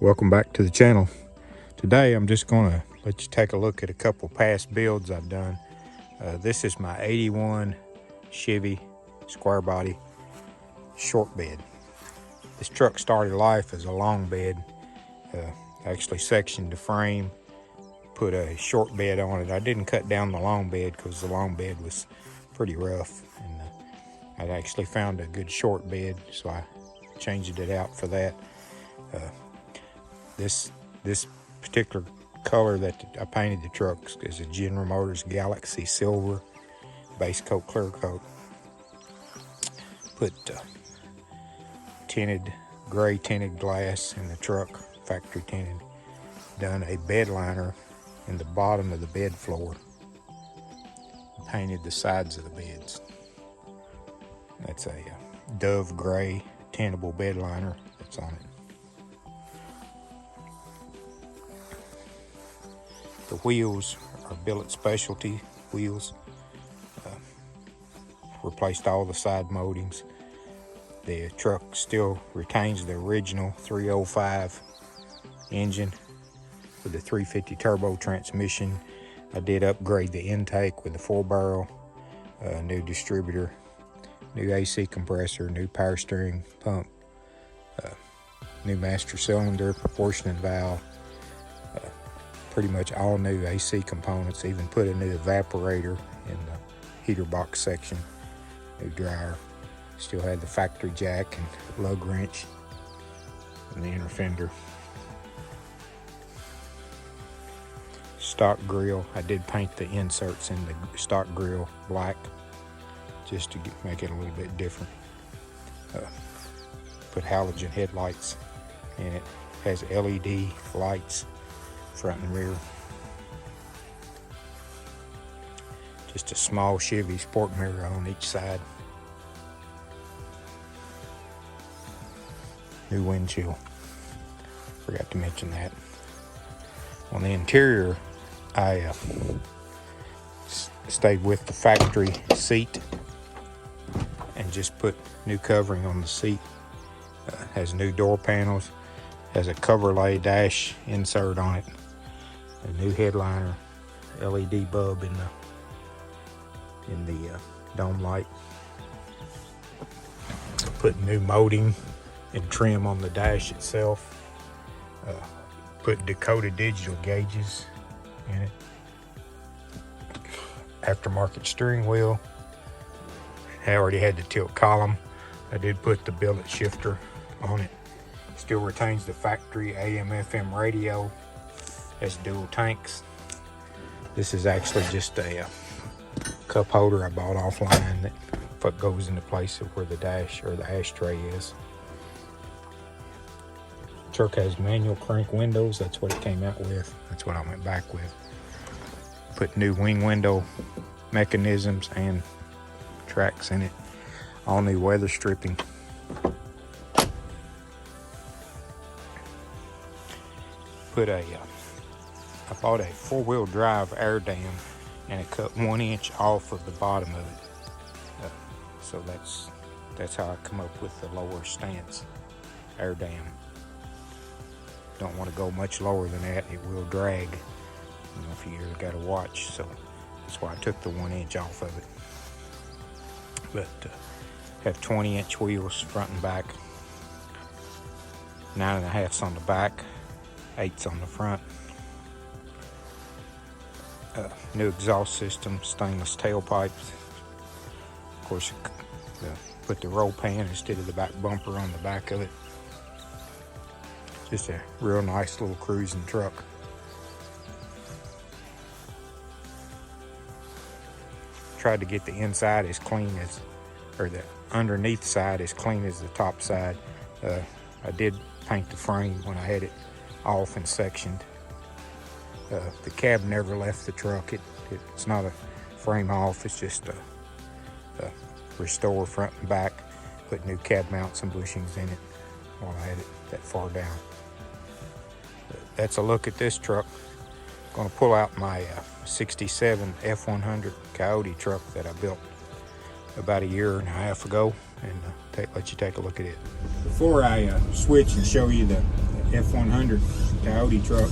Welcome back to the channel. Today I'm just going to let you take a look at a couple past builds I've done. This is my 81 Chevy square body short bed. This truck started life as a long bed. Actually sectioned the frame, put a short bed on it. I didn't cut down the long bed because the long bed was pretty rough, and I actually found a good short bed, so I changed it out for that. This particular color that I painted the truck is a General Motors Galaxy Silver base coat, clear coat. Put gray tinted glass in the truck, factory tinted. Done a bed liner in the bottom of the bed floor. Painted the sides of the beds. That's a dove gray tintable bed liner that's on it. The wheels are billet specialty wheels. Replaced all the side moldings. The truck still retains the original 305 engine with the 350 turbo transmission. I did upgrade the intake with a 4-barrel, new distributor, new AC compressor, new power steering pump, new master cylinder, proportioning valve, pretty much all new AC components. Even put a new evaporator in the heater box section, new dryer. Still had the factory jack and lug wrench and the inner fender. Stock grill. I did paint the inserts in the stock grill black just to make it a little bit different. Put halogen headlights in it. Has LED lights front and rear. Just a small Chevy sport mirror on each side. New windshield. Forgot to mention that. On the interior, I stayed with the factory seat and just put new covering on the seat. Has new door panels. Has a Coverlay dash insert on it. A new headliner, LED bulb in the dome light. Put new molding and trim on the dash itself. Put Dakota digital gauges in it. Aftermarket steering wheel. I already had the tilt column. I did put the billet shifter on it. Still retains the factory AM/FM radio. Has dual tanks. This is actually just a cup holder I bought offline that goes into place of where the dash or the ashtray is. Truck has manual crank windows. That's what it came out with. That's what I went back with. Put new wing window mechanisms and tracks in it. All new weather stripping. I bought a 4-wheel drive air dam, and it cut 1 inch off of the bottom of it. So that's how I come up with the lower stance air dam. Don't want to go much lower than that. It will drag. You know, if you ever got to watch. So that's why I took the 1 inch off of it. But have 20-inch wheels front and back. 9.5s on the back. 8s on the front. New exhaust system, stainless tailpipes. Of course, put the roll pan instead of the back bumper on the back of it. Just a real nice little cruising truck. Tried to get the inside as clean as, or the underneath side as clean as the top side. I did paint the frame when I had it off and sectioned. The cab never left the truck. It's not a frame off. It's just a restore front and back. Put new cab mounts and bushings in it while I had it that far down. That's a look at this truck. Going to pull out my '67 F100 Coyote truck that I built about a year and a half ago, and let you take a look at it. Before I switch and show you the F100 Coyote truck.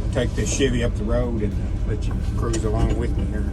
I'll take this Chevy up the road and let you cruise along with me here.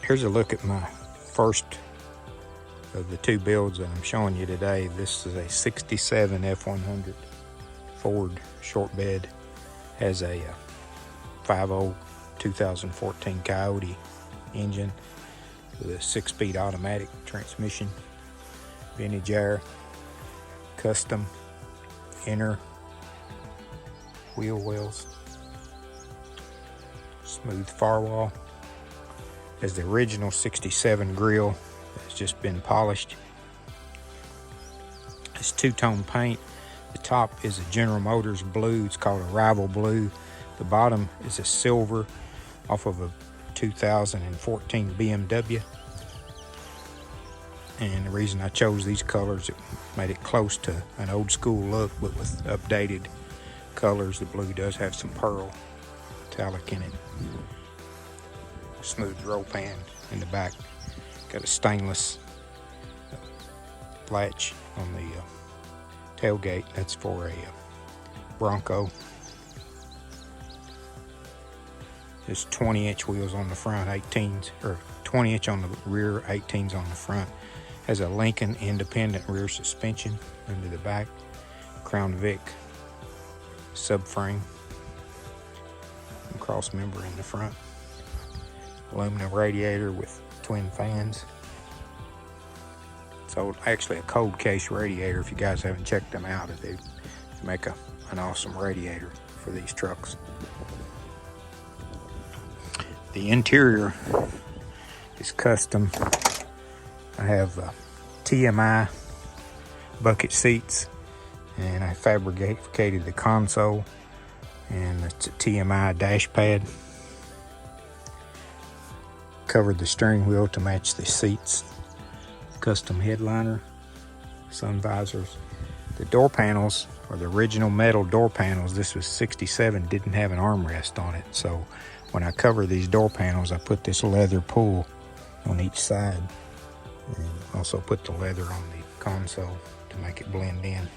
Here's a look at my first of the two builds that I'm showing you today. This is a 67 F100 Ford short bed. Has a 5.0 2014 Coyote engine with a 6-speed automatic transmission. vintage air, custom inner wheel wells, smooth firewall. Has the original 67 grill that's just been polished. It's two-tone paint. The top is a General Motors blue. It's called a Rival Blue. The bottom is a silver off of a 2014 BMW. And the reason I chose these colors, it made it close to an old school look, but with updated colors. The blue does have some pearl metallic in it. Smooth roll pan in the back. Got a stainless latch on the tailgate. That's for a Bronco. There's 20-inch wheels on the front, 18s, or 20-inch on the rear, 18s on the front. Has a Lincoln independent rear suspension under the back. Crown Vic subframe. And cross member in the front. Aluminum radiator with twin fans. So actually a cold case radiator. If you guys haven't checked them out, they make an awesome radiator for these trucks. The interior is custom. I have TMI bucket seats, and I fabricated the console, and it's a TMI dash pad. Covered the steering wheel to match the seats. Custom headliner, sun visors. The door panels are the original metal door panels. This was 67, didn't have an armrest on it. So when I cover these door panels, I put this leather pull on each side, and also put the leather on the console to make it blend in.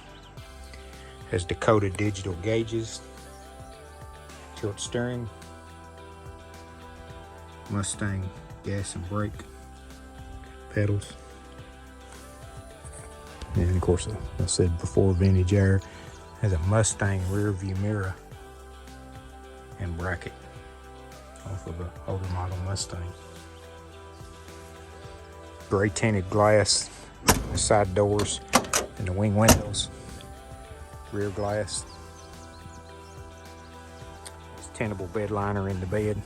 Has Dakota digital gauges, tilt steering, Mustang gas and brake pedals, and of course, I said before, vintage air. Has a Mustang rear view mirror and bracket off of an older model Mustang. Gray tinted glass, the side doors and the wing windows, rear glass. It's tenable bed liner in the bed.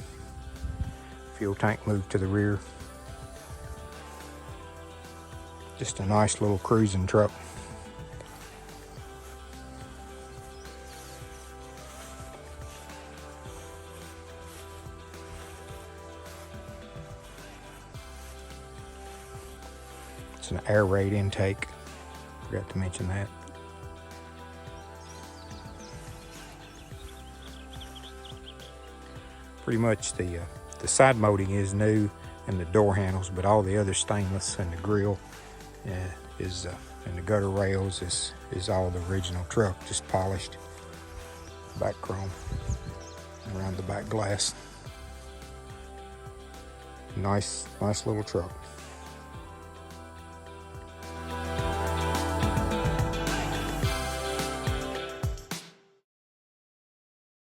Fuel tank moved to the rear. Just a nice little cruising truck. It's an air raid intake. Forgot to mention that. Pretty much the side molding is new and the door handles, but all the other stainless and the grill and the gutter rails is all the original truck, just polished. Back chrome around the back glass. Nice little truck.